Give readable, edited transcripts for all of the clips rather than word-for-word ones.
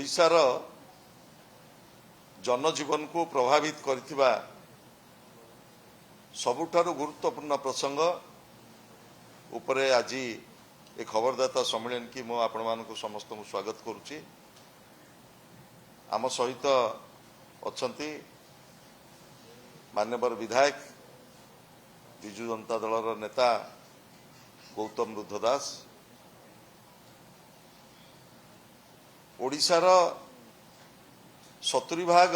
ओडिशार जनजीवन को प्रभावित करथिबा सबुठारु गुरुत्वपूर्ण प्रसंग उपरे आज एक खबरदाता सम्मेलन की मो आपण मानक समस्त को स्वागत करुच्ची। आम सहित अछंती मान्यवर विधायक विजु जनता दलर नेता गौतम रुद्धदास, ओडिशार 70%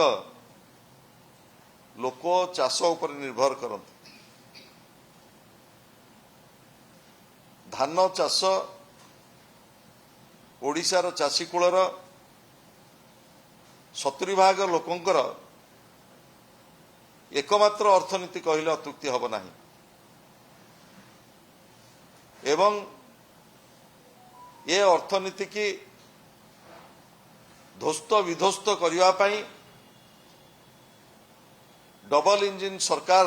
लोक चाष उपर निर्भर करते। धान चाष ओडिशार चाषी कूलर 70% लोकंकर एकमात्र अर्थनीति कहले अत्युक्ति हब नाही। एवं ये अर्थनीति की ध्वस्त विध्वस्त करने पाई डबल इंजिन सरकार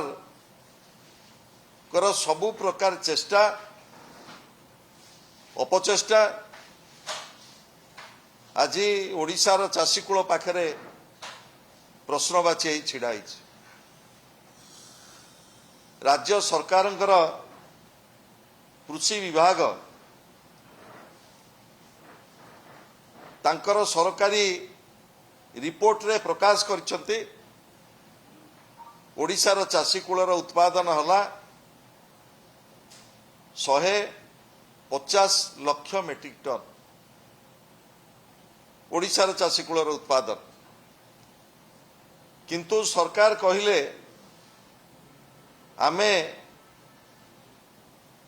कर सबु प्रकार चेष्टा अपचेष्टा आज ओडिशार चाषी कूल पाखरे प्रश्नवाची छिड़ा। राज्य सरकार कृषि विभाग तांकर सरकारी रिपोर्ट रे प्रकाश करछन्ते ओडिशार चाषी कूलर उत्पादन हला 150 लाख मेट्रिक टन। ओडिशार चाषी कूलर उत्पादन किंतु सरकार कहिले आमे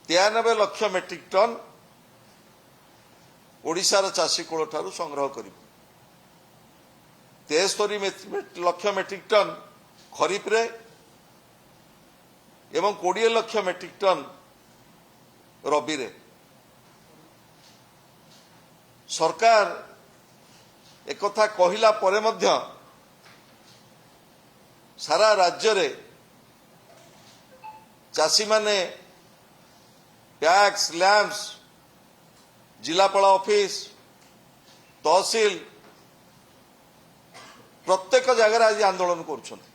93 लाख मेट्रिक टन ओडिशार चाषी कूल ठारू संग्रह करिबु। 73 लाख मेट्रिक टन खरीफ रे एवं 20 लाख मेट्रिक टन रबी रे। सरकार एक कथा कहिला परे मध्य सारा राज्य रे चाषी माने टैक्स लैंप्स जिलापाल ऑफिस तहसील प्रत्येक जगह आज आंदोलन करुछन्ति।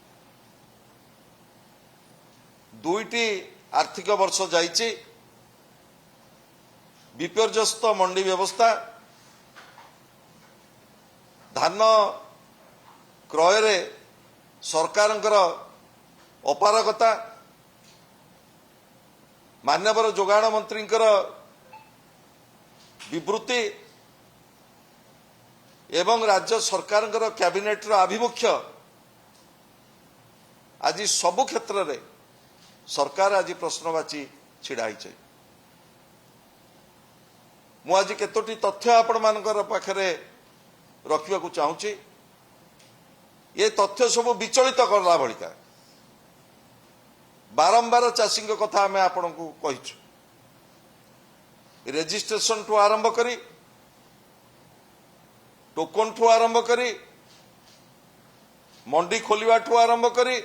दुईटी आर्थिक वर्ष जाइछि विपर्यस्त मंडी व्यवस्था धान क्रय रे सरकारंकर अपारगता मान्यवर जोगाण मंत्रींकर विवृत्ति एवं राज्य सरकार कैबिनेट आभिमुख्य आज सबु क्षेत्र रे सरकार आज प्रश्नवाची छिड़ा। मु आज केतोटी तथ्य आपण मानकर पाखरे रखिबा को चाहूची। ये तथ्य सब विचलित करला भलिका बारंबार चाषी कथा आमे आपण को कहिछु। रेजिस्ट्रेशन ठू आरंभ करी टोकन ठू आरंभ करी मंडी खोलिवा ठू आरंभ करी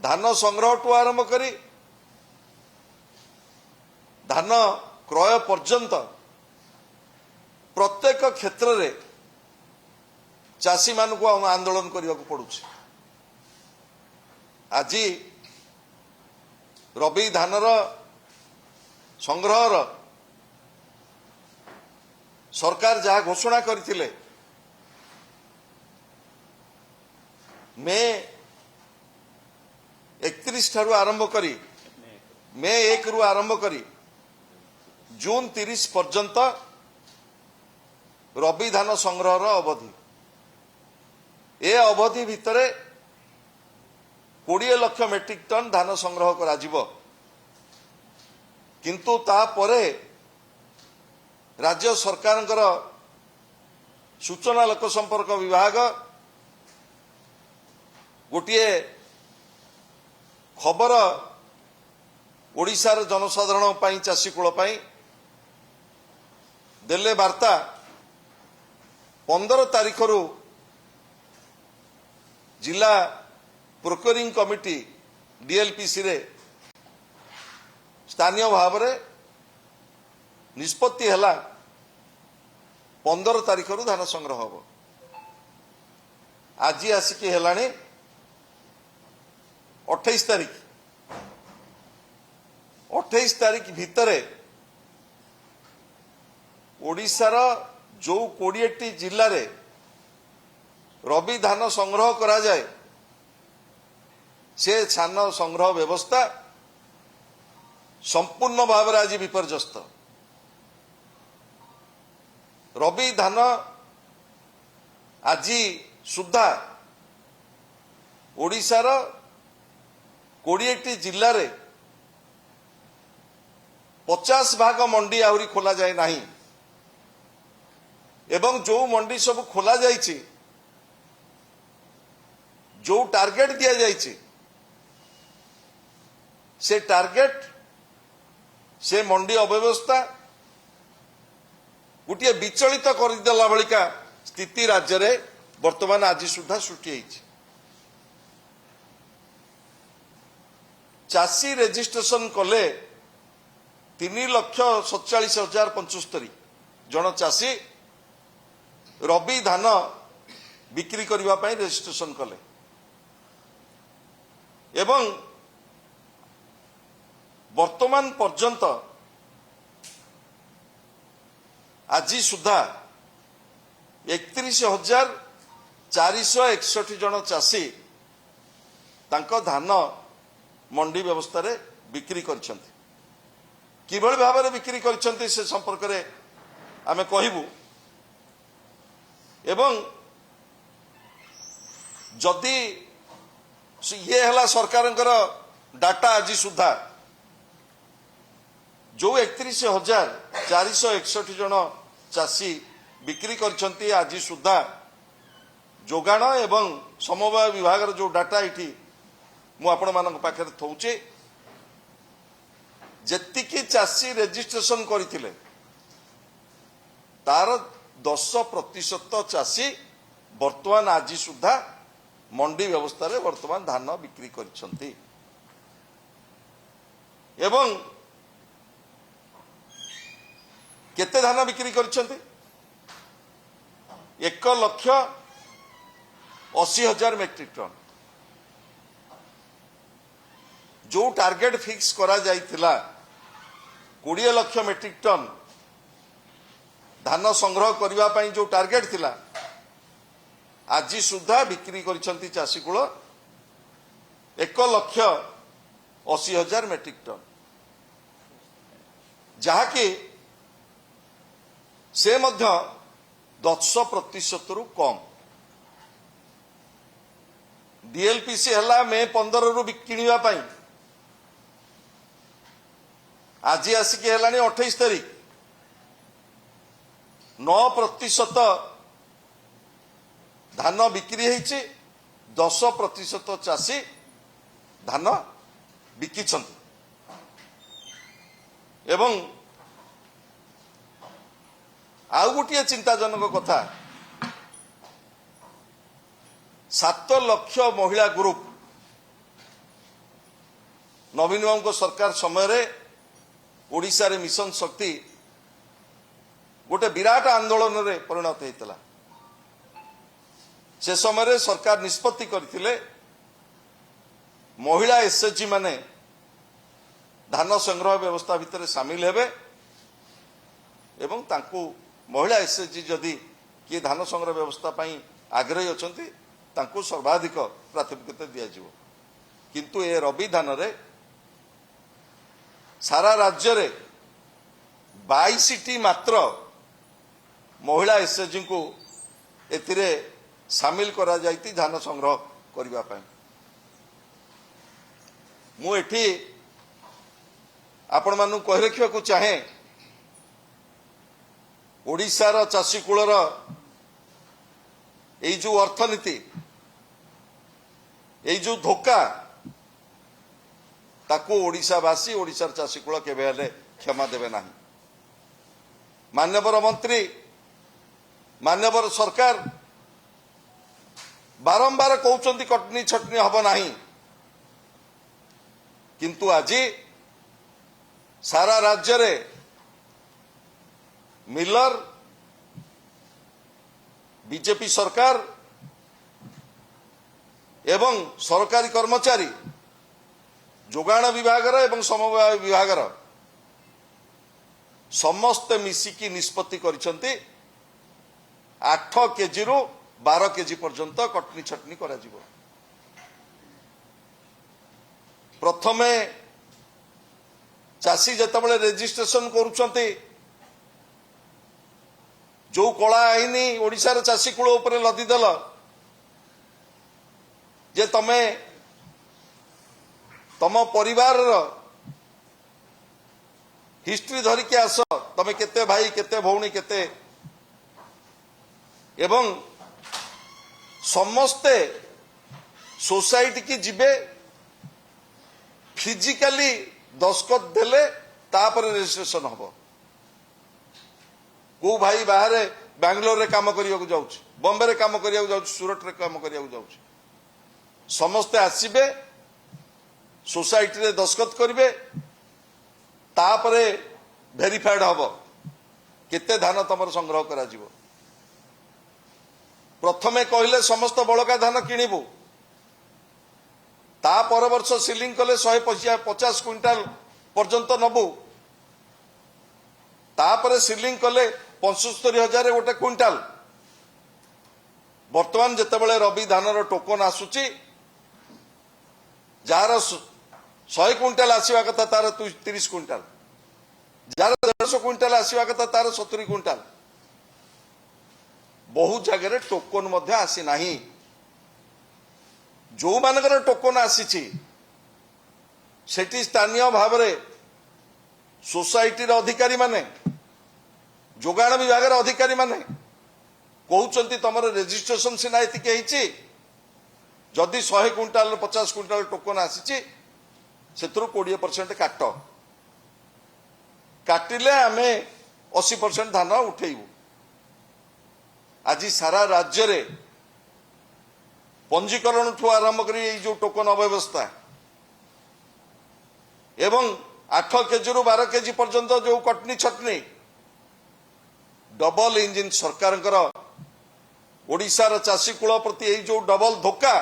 धान संग्रह ठू आरंभ करी धान क्रय पर्यंत प्रत्येक क्षेत्र रे चाषी मान को आंदोलन करने को पड़ुछि। आज रबी धानर संग्रहर सरकार जहाँ घोषणा करथिले मे 31 ठारू आरंभ करी मे 1 रु आरंभ करी जून 30 पर्यंत रबी धान संग्रहर अवधि ए अवधि भितरे 20 लाख मेट्रिक टन धान संग्रह करा जिवो। किंतु तापरे राज्य सरकार सूचना लोक संपर्क विभाग गोटे खबर ओडिशार जनसाधारण पाई चाषी कूल पाई देले वार्ता 15 तारीख रु जिला प्रोक्योरिंग कमिटी डीएलपीसी रे स्थानीय भाव में निष्पत्ति है 15 तारिखରୁ धान संग्रह हम आज आसिकी हेलाणी 28 तारिख 28 तारिख भितरे ओडिशार जो 20टी जिल्ला रे रबी धान संग्रह करा जाए से धान संग्रह व्यवस्था संपूर्ण भाव आज विपर्यस्त। रबी धान आज सुधा ओडिशार 20टी जिल्ला रे 50 भाग मंडी आहरी खोला जाए नहीं एवं जो मंडी सब खोला जाइछि जो टार्गेट दिया जाइछि से टार्गेट से मंडी अव्यवस्था गोटे विचलित करदेला भलिका स्थिति राज्य रे वर्तमान आज सुधा सृष्टि होइछि। चाषी रेजिस्ट्रेशन कले 3,47,075 जन चाषी रबी धान बिक्री करबा पई रेजिस्ट्रेशन कले एवं वर्तमान पर्यंत आज सुधा 31,461 जन चाषी तांको धान मंडी व्यवस्था रे बिक्री करछंती। किभଳି भाବରେ बिक्री करछंती से संपर्क रे आमे कहिबु एवं जदि ये हला सरकारंकर डाटा आज सुधा जो 31,461 जन चाषी बिक्री करछंती आज सुधा जोगाण एवं समवाय विभाग जो डाटा इठी मु आपण मानक पाखे थौचे जेतिकी चाषी रेजिस्ट्रेशन करथिले तार 10% चाषी वर्तमान आज सुधा मंडी व्यवस्था रे वर्तमान धान बिक्री करछंती एवं केते धान बिक्री करछंती 1,80,000 मेट्रिक टन जो टार्गेट फिक्स करा जाइथिला 20 लाख मेट्रिक टन धान संग्रह करबा पई जो टार्गेट थिला आज सुधा बिक्री करछंती चाषी कुल 1,80,000 मेट्रिक टन जहाँकि से मध्य 10% रु कम। डीएलपीसी हला मे 15 रु किनिबा पई आज आसिकी हेलानी 28 तारिख 9% धान बिक्री होइछि 10% चाषी धान बिकिछंती एवं आउ गोटे चिंताजनक कथा 7 लाख महिला ग्रुप नवीन बाबू सरकार समय रे ओडिशा रे मिशन शक्ति गोटे विराट आंदोलन रे परिणत होता से समय रे सरकार निष्पत्ति करथिले महिला एसएचजी माने धान संग्रह व्यवस्था भितर सामिल हेबे एवं तांको महिला एसएचजी जदि किए धान संग्रह व्यवस्था पई आग्रही अछंती तांको सर्वाधिक प्राथमिकता दिया जिवो किंतु ए रबी धान रे सारा राज्य रे 22टी मात्र महिला एसएचजी को एतिरे सामिल करा जाइती धान संग्रह करबा पई। मु एठी आपण मानु कहि रखिया को चाहे ओडिशार चाषी कूलर एई जो अर्थनीति एई जो धोखा ताकू ओडिशावासी ओडिशार चाषी कूल केबे हेले क्षमा देबे नाही। मान्यवर मंत्री मान्यवर सरकार बारंबार कहउचंती कटनी छटनी हब नाही किंतु आज सारा राज्य रे मिलर बीजेपी सरकार एवं सरकारी कर्मचारी जोगाण विभाग एवं समवाय विभाग समस्ते मिसिकी निष्पत्ति करिसंती 8 केजी रु 12 केजी पर्यंत कटनी छटनी करा जिवो। प्रथमे चाषी जेतबळे रेजिस्ट्रेशन करूछंती जो कला आईनी ओडिशार चाषी कूल उपरे लदी देल जे तमे तम परिवार हिस्ट्री धरिके आस तमे केते भाई केते भौणी केते एवं समस्ते सोसाइटी की जिबे फिजिकली दस्खत देले तापर रजिस्ट्रेशन हबो। को भाई बाहर बेंगलोर रे काम करिया को जाउछ, बॉम्बे रे काम करिया को जाउछ, सूरत रे काम करिया को जाउछ, समस्ते आसीबे सोसाइटी रे दस्खत करिवे तापरे वेरीफाइड हबो केते धान तमर संग्रह करा जिवो। प्रथमे कहले समस्त बळका धान किनिबु ता पर वर्ष सिलिंग कले 150 क्विंटाल पर्यंत नबु तापरे सिलिंग कले 75,000 गोटे क्विंटाल। वर्तमान जेतेबेले रबी धानर टोकन आसुची जार 100 क्विंटाल आसीवा कथा तार 30 क्विंटाल, जार 150 क्विंटाल आसीवा कथा तार 70 क्विंटाल। बहु जगह टोकन मध्य आसी नाही। जो मानकर टोकन आसीची सेठी स्थानीय भाव रे सोसाइटी रे अधिकारी माने जोगाण विभाग रे अधिकारी माने कहउचंती तमर रजिस्ट्रेशन सिना एतिके हिची जदि 100 क्विंटाल 50 क्विंटाल टोकन आसीची सेथुरु 20% काट काटिले आमे 80% धान उठेइबु। आज सारा राज्य रे पंजीकरण ठू आरंभ करी जो टोकन अव्यवस्था एवं 8 केजी रु 12 केजी पर्यंत जो कटनी छटनी डबल इंजिन सरकार ओडिशार चाषी कूल प्रति जो डबल धोखा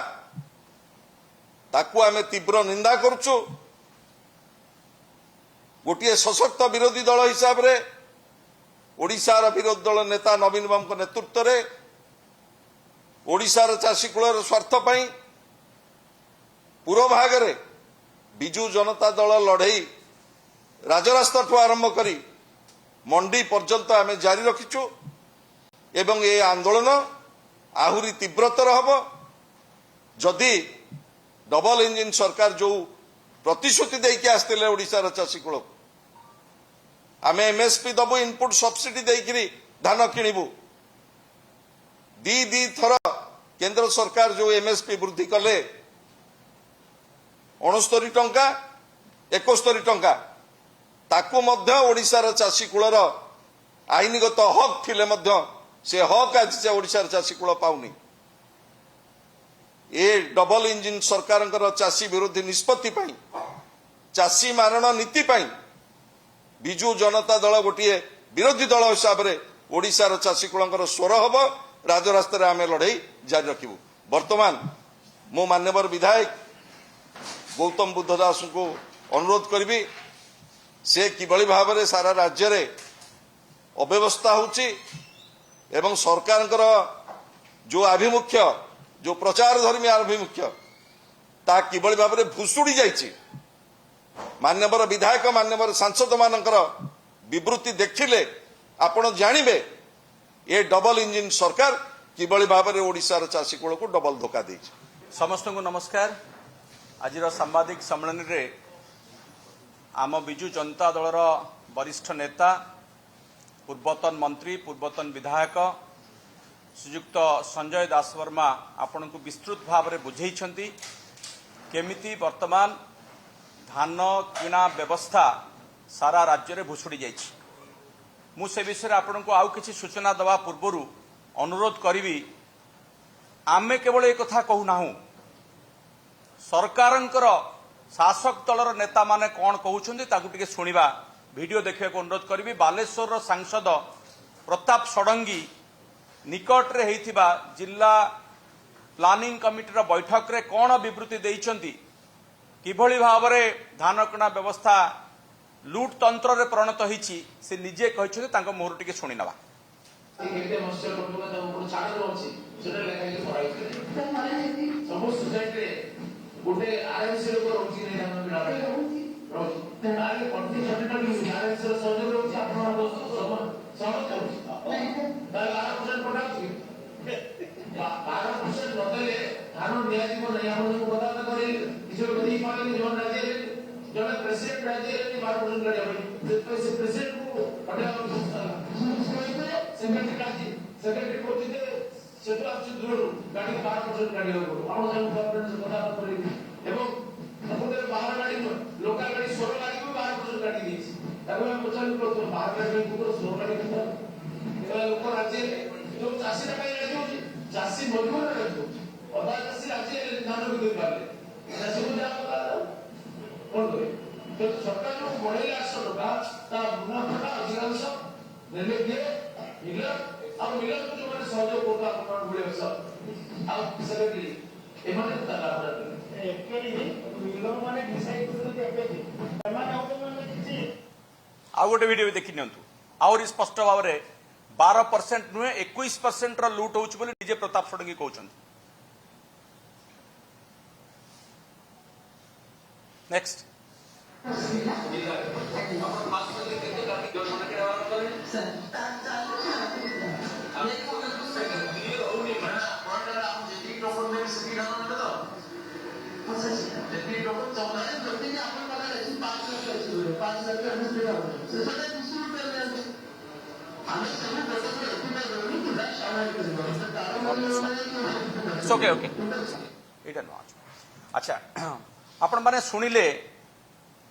ताकू आमे तीव्र निंदा करुचु। गोटे सशक्त विरोधी दल हिसाब रे ओडिशार विरोधी दल नेता नवीन बाबू नेतृत्व रे ओडिशार चाषी कूलर स्वार्थ पई पूर्व भाग रे बिजू जनता दल लड़ई राजरास्ता ठू आरंभ करी मंडी पर्यंत आमे जारी रखिचु एवं ए आंदोलन आहुरी तीव्रतर हबो जदि डबल इंजिन सरकार जो प्रतिश्रुति देके आस्तिले ओडिशार चाषी कूल आमे एमएसपी दबु इनपुट सब्सिडी देकरी धान किनिबु दी थर केंद्र सरकार जो एमएसपी वृद्धि कले 69 टंका 71 टंका ताकू मध्य ओडिशार चाषी कूलर आईनगत हक थिले मध्य से हक आज से ओडिशार चाषी cool Pauni. A double engine सरकार चाषी विरोधी निष्पत्ति पाई चाषी मारण नीति पाई बिजू जनता दल गोटे विरोधी दल हिसाब रे ओडिशार चाषी कूलर स्वर हब राजरास्ता आमे लड़ाई जारी रखिबु। वर्तमान मो मान्यवर विधायक गौतम बुद्ध दास को अनुरोध करी से किभली भाव रे सारा राज्य रे अव्यवस्था होची एवं सरकार जो आभिमुख्य जो प्रचार धर्मी आभिमुख्य ता किभली भाव रे भुसुड़ी जाइछि। मान्यवर विधायक मान्यवर सांसद मानकर विवृत्ति देखिले आपण जानिबे ये डबल इंजिन सरकार किभली भाव रे ओडिशार चाषी कूल को डबल धोखा देछि। समस्त को नमस्कार। आज सांबादिक सम्मेलन रे आम बिजू जनता दलर वरिष्ठ नेता पूर्वतन मंत्री पूर्वतन विधायक श्रीयुक्त संजय दास वर्मा आपण को विस्तृत भाव में बुझेइछंती केमिति वर्तमान धान किणा व्यवस्था सारा राज्य में भुसुड़ी जाइछि। मु से विषय आपण को आउ किछि सूचना दवा पूर्व अनुरोध करी आमे केवल एक कथा कहूना सरकारंकर शासक दलर नेता माने कौन कहउछंती ताकू टिके सुनिबा वीडियो देखिया को अनुरोध करी। बालेश्वर सांसद प्रताप षडंगी निकट रे हेइथिबा जिला प्लानिंग कमिटीर बैठक रे कौन विवृत्ति देइछंती किभଳି भावरे धान किणा व्यवस्था लूट तंत्र रे परिणत होईछि से निजे कहिछथि तांको मोहर टिके सुनि नबा केते मस्टर पटुका ता ऊपर छाड़ रहछि सेटा लेखा के पढाई सब सोसाइटी रे गोटे आरएमसी लोक रहछि नै हम बिना रहछि ताले कंट्री सेक्रेटरी आरएमसी रो सहयोग रहछि आपन सब सहयोग करछि ताले 12% पढाउछि 12% नदेले धान निया जीव नै आपन को बता करे किछो गरी पाले जोन राज्य जने प्रेसिडेंट राज्य रे 12% काढिया से प्रेसिडेंट को पढाउ सेक्रेटरी काजी सेक्रेटरी कोची दे सेतो आछि दूर गाडी 12% गाडी हो आपण सब गवर्नमेंट से कथा करी एवं अपने बाहर गाडी लोकल गाडी 16 गाडी को 12% गाडी दी ताको हम पचास को बाहर गाडी को 16 गाडी को एवं लोक राज्य जो चासी रे काई रहउ चासी मजबूर रहउ अदा चासी राज्य धान को दे पाले चासी को जा कोन करे तो सरकार जो बढे आसो का ता मुनाफा अधिकांश नेले के मिलर अब मिलर को जो मैंने सहयोग होता अपन बुले सब अब सेक्रेटरी एमाने तला करते एक्चुअली मिलर माने डिसाइड करते एबे माने आउट माने किछि आ गोटे वीडियो देखि नियंतु आउर स्पष्ट भाव रे 12% नुहे 21% रो लूट होउछ बोली निजे प्रताप षडंगी कहउछन नेक्स्ट ओके ओके एटा नो अच्छा आपण माने सुनिले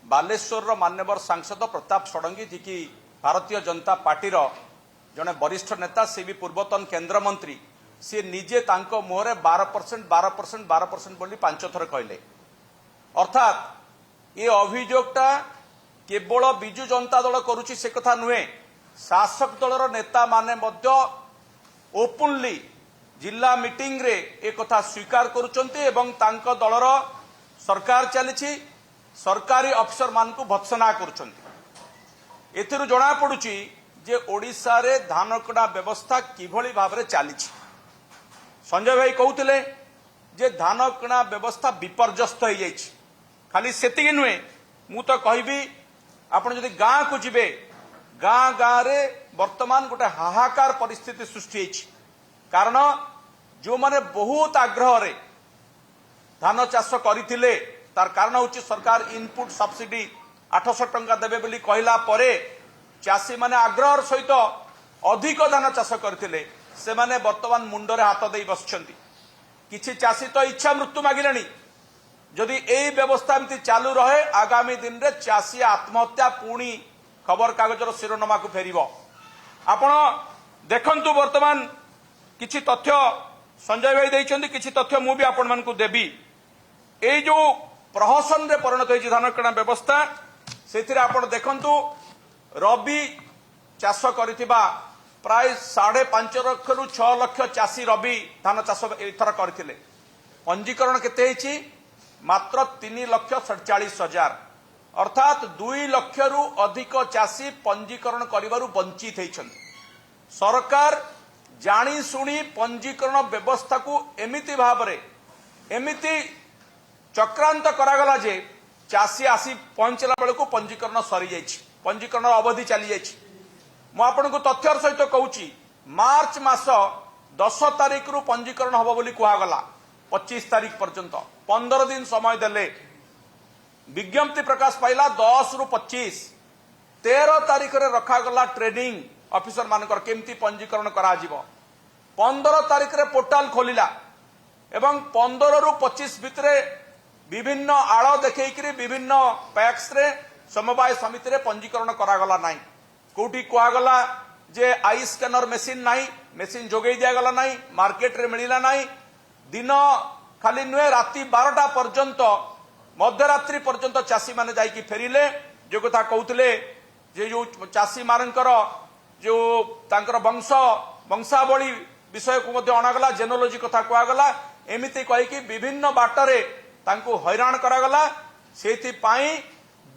बालेश्वर मान्यवर सांसद प्रताप षडंगी जी की भारतीय जनता पार्टी जड़े वरिष्ठ नेता सी भी पूर्वतन केंद्र मंत्री सी निजे तांको मुहरे 12% 12% 12% बोली 5 थर कहले अर्थात ये अभियोगटा केवल बिजु जनता दल करुची से कथा नुहे शासक दलर नेता माने मध्य ओपनली जिला मीटिंग रे एक कथा स्वीकार करुचंती एवं तांको दलर सरकार चली सरकारी अफसर मान को भत्सना करुचंती एथिरु जणा पडुची जे ओडिसा रे धान कड़ा व्यवस्था किभଳି भाबरे चली संजय भाई कहते जे धान किणा व्यवस्था विपर्यस्त हो जाइछि खाली सेतिक नुहे मु तो कहबी आपण जदि गाँ को जिबे गाँ गाँ रे वर्तमान गोटे हाहाकार परिस्थिति सृष्टि होइछि कारण जो माने बहुत आग्रह रे धान चाष करथिले तार कारण होछि सरकार इनपुट सब्सिडी 800 टंका देबे बोली कहला परे चाषी माने आग्रह सहित अधिक धान चाष करथिले से माने वर्तमान मुंडरे हाथ देई बसछंती किछि चाषी तो इच्छा मृत्यु मागिलेनी जदि एई व्यवस्था एमती चालू रहे आगामी दिन रे चाषी आत्महत्या पुणी खबर कागजर शिरोनामा को फेरिबो आपण देखंतु वर्तमान किछि तथ्य संजय भाई देइछंती किछि तथ्य मु भी आपण मानकु देबी एई जो प्रहसन रे परिणत होइछि धान किणा व्यवस्था सेथिरे आपण देखंतु रबी चाष करिथिबा प्राय 5.5 लाख रु 6 लाख चाषी रबी धान चाष एथर करथिले पंजीकरण केते हेछि मात्र 3,47,000 अर्थात 2 लाख रु अधिक चाषी पंजीकरण करिवारु वंचित हेछन्ति सरकार जानी सुनी पंजीकरण व्यवस्था को एमिति भाबरे एमिति चक्रांत करागला जे चाषी आसी पहुंचला बेलू पंजीकरण सरी जाइछि पंजीकरण अवधि चली जाइछि मु आपनको तथ्यर सहित कहूची मार्च मास 10 तारिख रु पंजीकरण हबो बोली कुहागला 25 तारिख पर्यंत 15 दिन समय देले विज्ञप्ति प्रकाश पाइला 10 रु 25 13 तारिख रे रखागला ट्रेनिंग ऑफिसर मानकर केमती पंजीकरण करा जिवो 15 तारिख रे पोर्टाल खोलिला एवं 15 रु 25 भितरे विभिन्न आड़ देखैकरी विभिन्न पैक्स रे समवाय समिति रे पंजीकरण करागला नाही कोठी कुआगला जे आई स्कैनर मेसिन नाही मेसिन जोगै दिया गला नाही मार्केट रे मिलिला नाही दिन खाली नुहे राति 12टा पर्यंत मध्यरात्रि पर्यंत चाषी माने जाई की फेरिले जो कथा कहउतले जे जो चाषी मानकर जो तांकर वंशावली विषय को मध्य अणागला जेनोलॉजी कथा कहगला एमिति कहीकि विभिन्न बाटरे तांको हैरान करागला सेथिपाई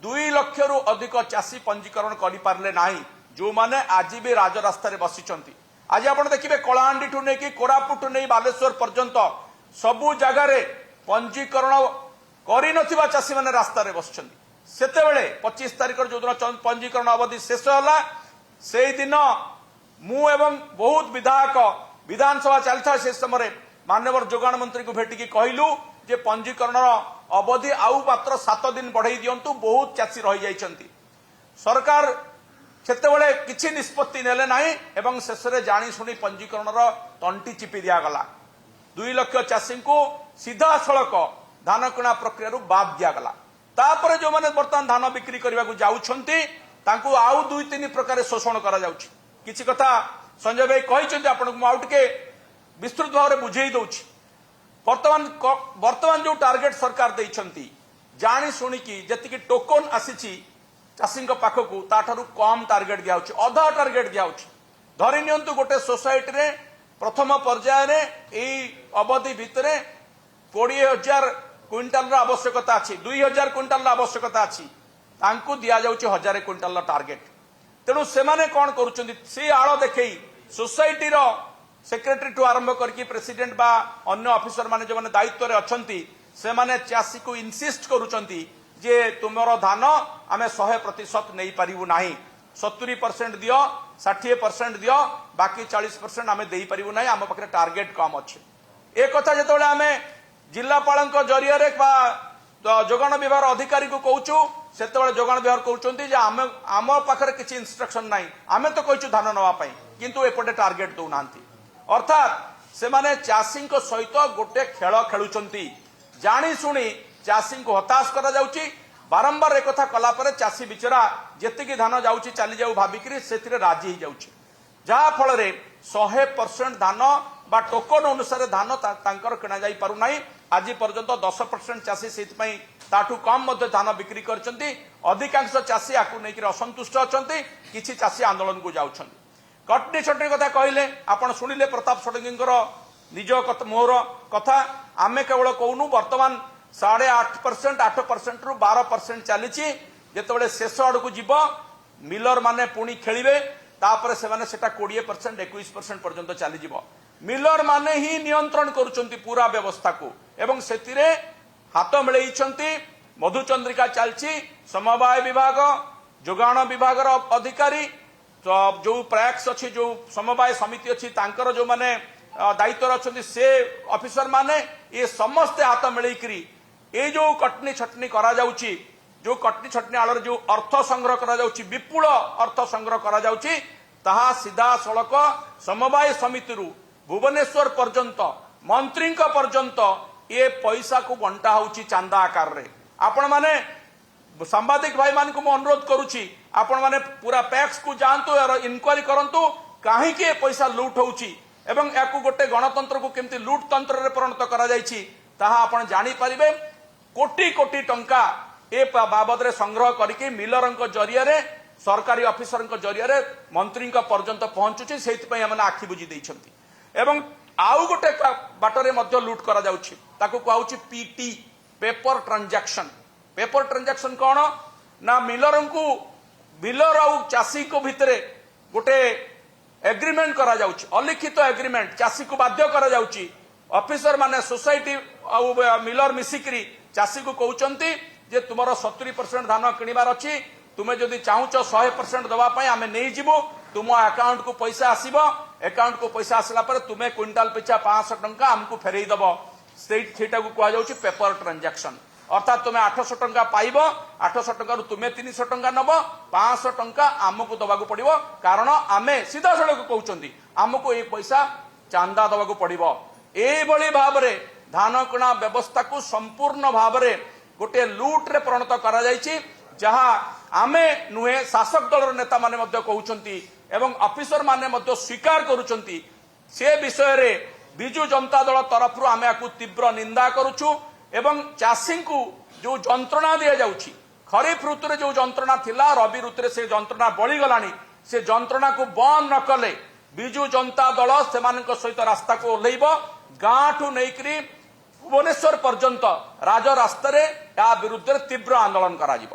2 लाख रु अधिक चाषी पंजीकरण करि पारले नाही जो माने आज भी राजरास्ता रे बसिचंती। आज आपण देखिबे कलाहांडी ठु नै कि कोरापुट नै बालेश्वर पर्यंत सबु जगह रे पंजीकरण करि नथिबा चाषी माने रास्ता रे बसचंती। सेते बेले 25 तारिख जो दिन पंजीकरण अवधि शेष होला सेही दिन मु एवं बहुत विधायक विधानसभा चलता से समय माननीय जोगाण मंत्री को भेटिकी कहलु जे पंजीकरण अवधि आउ मात्र 7 दिन बढ़ाई दियंतु बहुत चाषी रही जाइछंती। सरकार सेतेबेले किछि निष्पत्ति नेले नाही एवं शेष रे जानी सुनी पंजीकरण रो तंटी चिपी दिया गला। 2 लाख चाषी को सीधा सड़क धान किणा प्रक्रिया रु बाद दिया गला। तापर जो माने वर्तमान धान बिक्री करबा को जाउछंती तांको आउ 2-3 प्रकार शोषण करा जाउछि। किछि कथा संजय भाई कहिछंती आपन को आउ टिके विस्तृत भाव में बुझेई दउछि। वर्तमान जो टार्गेट सरकार देइछंती जानी सुनी की जति टोकन आसीछि चाषी पाखकू ताठारु कम टार्गेट दिया अधा टार्गेट दिया धरी नियंतु गोटे सोसाइटी रे प्रथम पर्याय रे एई अवधि भितरे 20,000 क्विंटाल आवश्यकता अच्छी 2,000 क्विंटाल आवश्यकता अच्छी तांकू दिया जाउछि 1,000 क्विंटाल टार्गेट। तेणु से माने कौन करुछंती से आड़ देखई सोसाइटी रो सेक्रेटरी टू आरंभ करके प्रेसिडेंट बा अन्य ऑफिसर माने जो माने दायित्व रे अछंती से माने चाषी को इनसिस्ट करुछंती जे तुमरो धान आमे 100% नहीं पारिबु नाही 70% दियो 60% दियो बाकी 40% आमे देई पारिबु नाही आम पाखरे टार्गेट कम अछि। ए कथा जेतोले आमे जिल्लापालक जरिया रे बा जोगाण विभाग अधिकारी को कहूचु सेतेबेले जोगाण विभाग कहउचंती जे आम पाखरे किछि इंस्ट्रक्शन नाही आमे तो कहूचु धान नवा पई किंतु एपटे टार्गेट दउ नांती। अर्थात से माने चाषी सहित गोटे खेल खेलुचंती जानी शुणी चाषी को हताश करा जाउची। बारंबार एक कथा कला पर चाषी बिचरा जेतिकी धान जाउची चली जाऊ भाबिकरी सेथिरे राजी ही जाउची जहा फल रे 100% धान बा टोकन अनुसार धान तांकर किना जाई पारु नाही। आज पर्यंत 10% चाषी सेतिपई ताठू कम मध्य धान बिक्री करचंती। अधिकांश चाषी आकु नेकी असंतुष्ट अछंती किछि चाषी आंदोलन को जाउछंती। कटनी छटनी कथा कहले आपण सुनिले प्रताप षडंगीकर निज मोर कथा आमे केवल कहूनु वर्तमान 8.5% 8% रु 12% चली जितेबाला शेष आड़ को जीव मिलर माने पुणी खेलिबे तापर से माने सेटा 20% 21% पर्यंत चली जीव। मिलर माने ही नियंत्रण करुचंती पूरा व्यवस्था को एवं सेतिरे हाथ मिलैछंती मधुचंद्रिका चलची समवाय विभाग जोगाण विभाग अधिकारी जो प्रयास अच्छी जो समवाय समिति अच्छी तांकर जो माने दायित्व अच्छे से ऑफिसर माने ये समस्ते हाथ मिलैकरी ये जो कटनी छटनी करा जाउची जो कटनी छटनी आड़ जो अर्थ संग्रह करा जाउची विपुल अर्थ संग्रह करा जाउची ताहा सीधा सड़क समवाय समिति रु भुवनेश्वर पर्यंत मंत्री पर्यंत ये पैसा को बंटा होउची चांदा आकार रे। आपण माने सांबादिक भाई मान को मैं अनुरोध करुची आपण माने पूरा पैक्स को जानतु यार इनक्वारी करंतु काहे के पैसा लूट होउची एवं याकू गोटे गणतंत्र को केमती लूट तंत्र रे परिणत करा जायछि ताहा आपण जानि परिबे। कोटी कोटी टंका ए बाबद रे संग्रह करके मिलरंक जरिया रे सरकारी ऑफिसरंक जरिया रे मंत्री पर्यंत पहुंचुची सेहितपई हमने आखि बुझी दैछंती एवं आउ गोटे बाटरे मध्य लूट करा जाउछि ताकू कहउछि PT paper transaction. Paper transaction कौन ना मिलर आउ चाषी को भितरे गोटे एग्रीमेंट करा जाउछि अलिखित एग्रीमेंट चाषी को बाध्य करा जाउछि। ऑफिसर माने सोसाइटी आउ मिलर मिसिकरी चाषी को कहउचंती जे तुमरो 70% धान किनिबार अछि तुमे जदि चाहुच 100% दवा पई आमे नै जिवो तुम अकाउंट को पैसा आसीबो अकाउंट को पैसा आसला पर तुमे क्विंटाल पिछा 500 टंका हमको फेरई दबो सेटा को कहा जाउछि पेपर ट्रांजैक्शन। अर्थात तुम्हें 800 टंका पाइब 800 टंका तुम्हें 300 टंका नब 500 टंका आमको दबाक पड़ो कारण आमे सीधा सड़क कहते आमको ये पैसा चांदा दबाक पड़ो। एभली भाव में धान किणा व्यवस्था को संपूर्ण भाव में गोटे लुट रे परिणत करा जायछि जहाँ आमे नुहे शासक दल नेता माने मध्य कहउछंती एवं ऑफिसर माने मध्य स्वीकार करुछंती से विषय रे बिजु जनता दल तरफ आमे आकु तीव्र निंदा करुछु एवं चाषी को जो जंत्रणा दि जाउछि खरीफ ऋतु जो जंत्रणा थिला रबी ऋतु से जंत्रणा बढ़ी गलानी से जंत्रणा को बंद न कले ବିଜୁ ଜନତା ଦଳ ସେମାନଙ୍କ ସହିତ ରାସ୍ତାକୁ ଓହ୍ଲେଇବ। ଗାଁଠୁ ନେଇକରି ଭୁବନେଶ୍ୱର ପର୍ଯ୍ୟନ୍ତ ରାଜରାସ୍ତାରେ ଏହା ବିରୁଦ୍ଧରେ ତୀବ୍ର ଆନ୍ଦୋଳନ କରାଯିବ।